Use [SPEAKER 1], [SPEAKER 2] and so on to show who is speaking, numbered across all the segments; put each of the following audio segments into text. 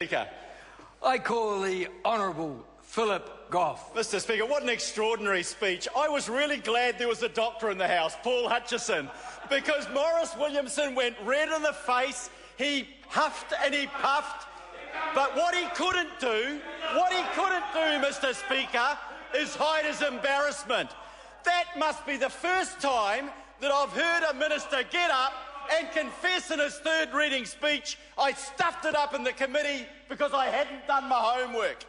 [SPEAKER 1] Speaker.
[SPEAKER 2] I call the Honourable Philip Goff.
[SPEAKER 1] Mr. Speaker, what an extraordinary speech. I was really glad there was a doctor in the House, Paul Hutchison, because Maurice Williamson went red in the face, he huffed and he puffed, but what he couldn't do, Mr. Speaker, is hide his embarrassment. That must be the first time that I've heard a minister get up and confess in his third reading speech, I stuffed it up in the committee because I hadn't done my homework.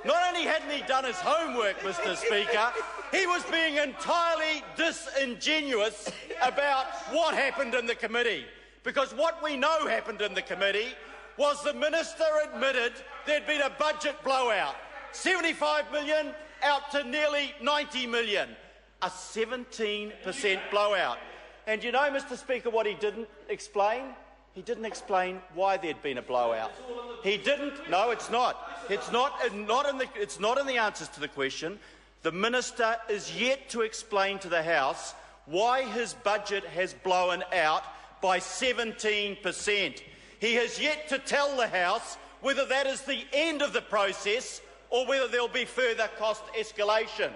[SPEAKER 1] Not only hadn't he done his homework, Mr. Speaker, he was being entirely disingenuous about what happened in the committee. Because what we know happened in the committee was the minister admitted there'd been a budget blowout. 75 million out to nearly 90 million. A 17% blowout. And you know, Mr. Speaker, what he didn't explain? He didn't explain why there'd been a blowout. He didn't. No, it's not. It's not in the answers to the question. The minister is yet to explain to the House why his budget has blown out by 17%. He has yet to tell the House whether that is the end of the process or whether there will be further cost escalation.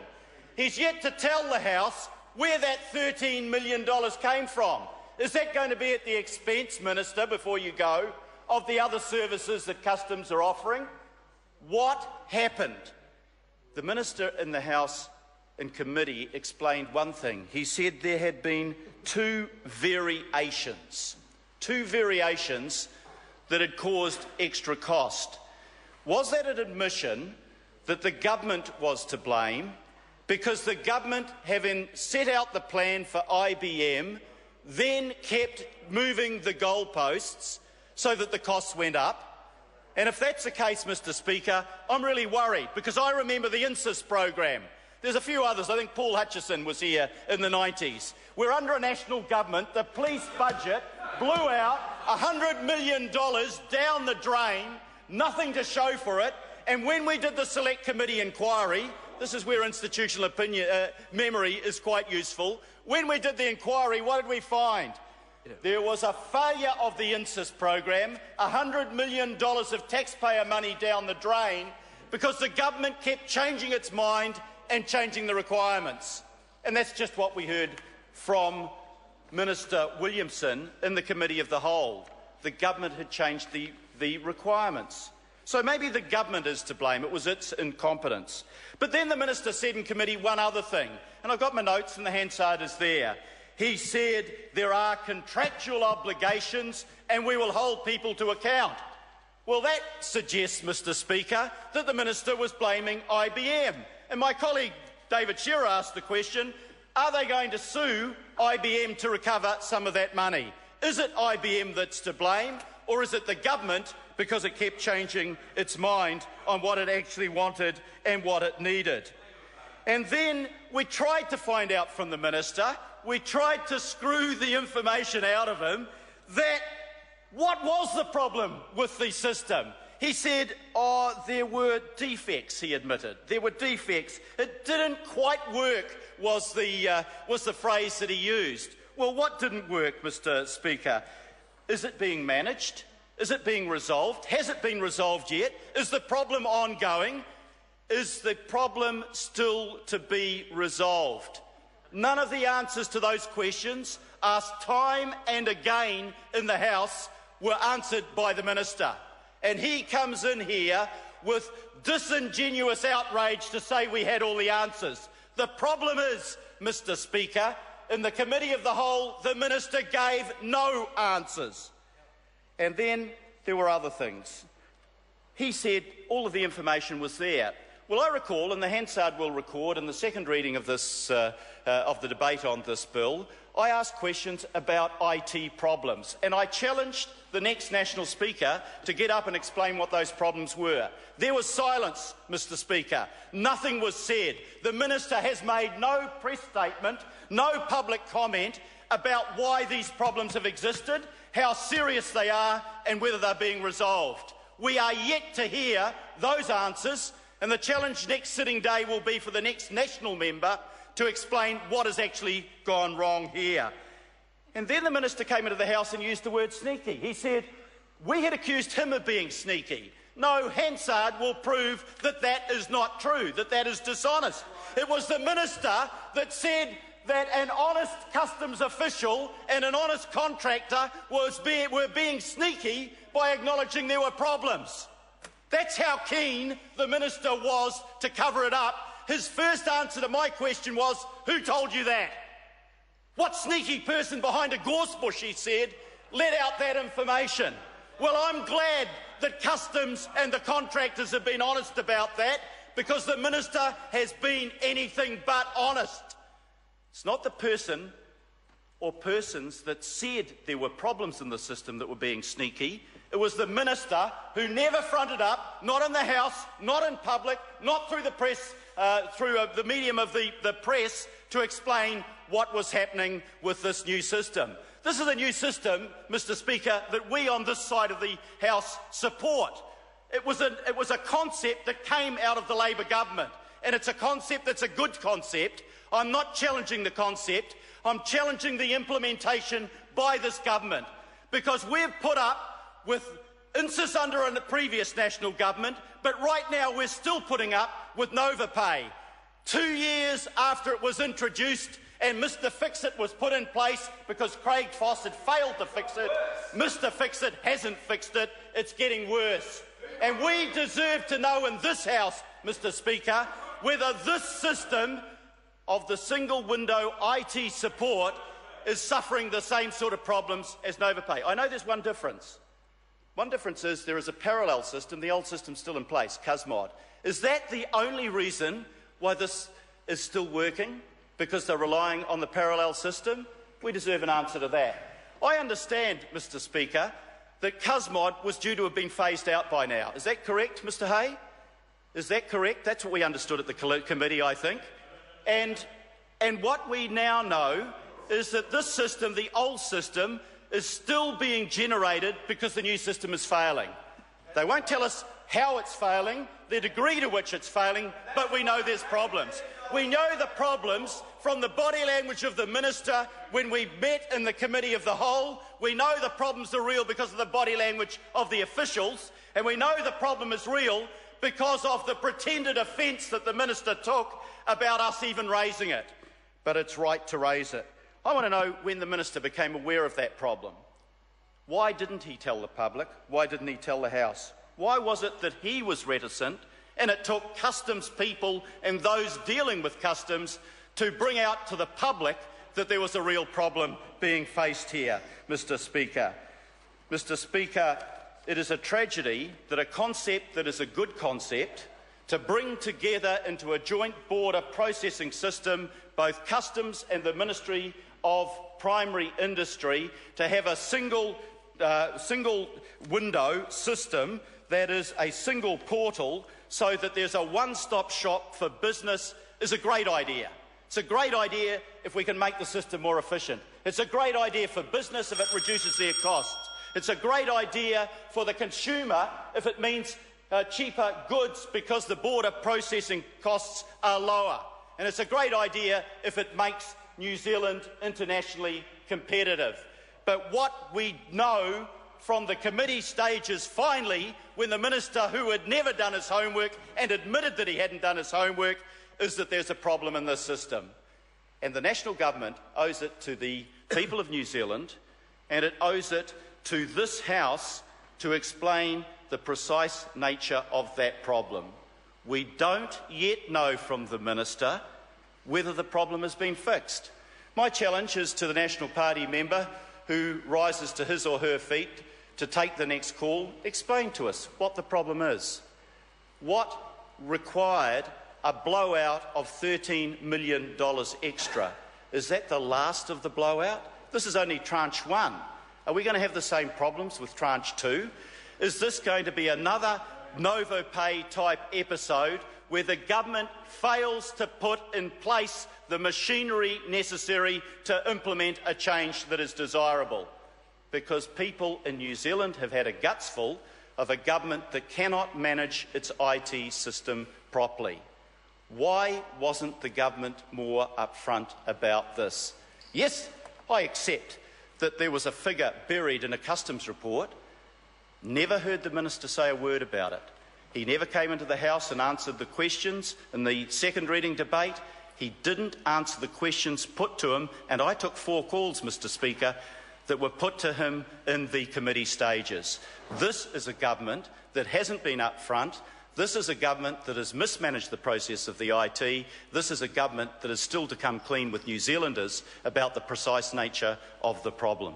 [SPEAKER 1] He's yet to tell the House where that $13 million came from. Is that going to be at the expense, Minister, before you go, of the other services that Customs are offering? What happened? The Minister in the House in committee explained one thing. He said there had been two variations that had caused extra cost. Was that an admission that the government was to blame because the government, having set out the plan for IBM, then kept moving the goalposts so that the costs went up? And if that's the case, Mr. Speaker, I'm really worried, because I remember the INSIS program. There's a few others. I think Paul Hutchison was here in the 90s. We're under a national government. The police budget blew out $100 million down the drain, nothing to show for it. And when we did the Select Committee inquiry, this is where institutional memory is quite useful. When we did the inquiry, what did we find? There was a failure of the INSIS program, $100 million of taxpayer money down the drain, because the government kept changing its mind and changing the requirements. And that's just what we heard from Minister Williamson in the Committee of the Whole. The government had changed the requirements. So maybe the government is to blame. It was its incompetence. But then the minister said in committee one other thing, and I've got my notes and the Hansard is there. He said there are contractual obligations and we will hold people to account. Well, that suggests, Mr. Speaker, that the minister was blaming IBM. And my colleague David Shearer asked the question, are they going to sue IBM to recover some of that money? Is it IBM that's to blame, or is it the government because it kept changing its mind on what it actually wanted and what it needed? And then we tried to find out from the minister, we tried to screw the information out of him that what was the problem with the system? He said, there were defects, he admitted. There were defects. It didn't quite work, was the phrase that he used. Well, what didn't work, Mr. Speaker? Is it being managed? Is it being resolved? Has it been resolved yet? Is the problem ongoing? Is the problem still to be resolved? None of the answers to those questions, asked time and again in the House, were answered by the minister. And he comes in here with disingenuous outrage to say we had all the answers. The problem is, Mr. Speaker, in the Committee of the Whole, the minister gave no answers. And then there were other things. He said all of the information was there. Well, I recall, and the Hansard will record, in the second reading of this, of the debate on this bill, I asked questions about IT problems, and I challenged the next National Speaker to get up and explain what those problems were. There was silence, Mr. Speaker. Nothing was said. The minister has made no press statement, no public comment about why these problems have existed, how serious they are, and whether they're being resolved. We are yet to hear those answers, and the challenge next sitting day will be for the next national member to explain what has actually gone wrong here. And then the minister came into the House and used the word sneaky. He said, we had accused him of being sneaky. No, Hansard will prove that that is not true, that that is dishonest. It was the minister that said that an honest customs official and an honest contractor were being sneaky by acknowledging there were problems. That's how keen the minister was to cover it up. His first answer to my question was, who told you that? What sneaky person behind a gorse bush, he said, let out that information? Well, I'm glad that Customs and the contractors have been honest about that, because the minister has been anything but honest. It's not the person or persons that said there were problems in the system that were being sneaky. It was the minister who never fronted up, not in the House, not in public, not through the press, through the medium of the press, to explain what was happening with this new system. This is a new system, Mr. Speaker, that we on this side of the House support. It was a concept that came out of the Labor government, and it's a concept that's a good concept. I'm not challenging the concept. I'm challenging the implementation by this government, because we've put up with INSIS under a previous national government, but right now we're still putting up with Nova Pay. 2 years after it was introduced and Mr. Fix-It was put in place because Craig Foss had failed to fix it, Mr. Fix-It hasn't fixed it. It's getting worse. And we deserve to know in this House, Mr. Speaker, whether this system of the single window IT support is suffering the same sort of problems as Nova Pay. I know there's one difference. One difference is there is a parallel system. The old system's still in place, CUSMOD. Is that the only reason why this is still working? Because they're relying on the parallel system? We deserve an answer to that. I understand, Mr. Speaker, that CUSMOD was due to have been phased out by now. Is that correct, Mr. Hay? Is that correct? That's what we understood at the committee, I think. And what we now know is that this system, the old system, is still being generated because the new system is failing. They won't tell us how it's failing, the degree to which it's failing, but we know there's problems. We know the problems from the body language of the minister when we met in the Committee of the Whole. We know the problems are real because of the body language of the officials, and we know the problem is real because of the pretended offence that the minister took about us even raising it. But it's right to raise it. I want to know when the minister became aware of that problem. Why didn't he tell the public? Why didn't he tell the House? Why was it that he was reticent and it took Customs people and those dealing with Customs to bring out to the public that there was a real problem being faced here, Mr. Speaker? Mr. Speaker, it is a tragedy that a concept that is a good concept, to bring together into a joint border processing system both Customs and the Ministry of Primary Industry, to have a single window system that is a single portal so that there's a one-stop shop for business, is a great idea. It's a great idea if we can make the system more efficient. It's a great idea for business if it reduces their costs. It's a great idea for the consumer if it means cheaper goods because the border processing costs are lower. And it's a great idea if it makes New Zealand internationally competitive. But what we know from the committee stages finally, when the minister who had never done his homework and admitted that he hadn't done his homework, is that there's a problem in this system. And the national government owes it to the people of New Zealand, and it owes it to this House to explain the precise nature of that problem. We don't yet know from the minister whether the problem has been fixed. My challenge is to the National Party member who rises to his or her feet to take the next call. Explain to us what the problem is. What required a blowout of $13 million extra? Is that the last of the blowout? This is only tranche 1. Are we going to have the same problems with tranche 2? Is this going to be another Novo Pay type episode where the government fails to put in place the machinery necessary to implement a change that is desirable? Because people in New Zealand have had a gutsful of a government that cannot manage its IT system properly. Why wasn't the government more upfront about this? Yes, I accept that there was a figure buried in a customs report, Never heard the minister say a word about it. He never came into the House and answered the questions in the second reading debate. He didn't answer the questions put to him, and I took 4 calls, Mr Speaker, that were put to him in the committee stages. This is a government that hasn't been up front. This is a government that has mismanaged the process of the IT. This is a government that is still to come clean with New Zealanders about the precise nature of the problem.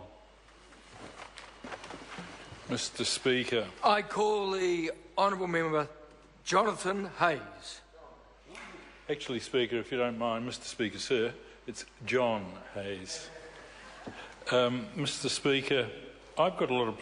[SPEAKER 3] Mr Speaker.
[SPEAKER 2] I call the honourable member Jonathan Hayes.
[SPEAKER 3] Actually, Speaker, if you don't mind, Mr Speaker, sir, it's John Hayes. Mr Speaker, I've got a lot of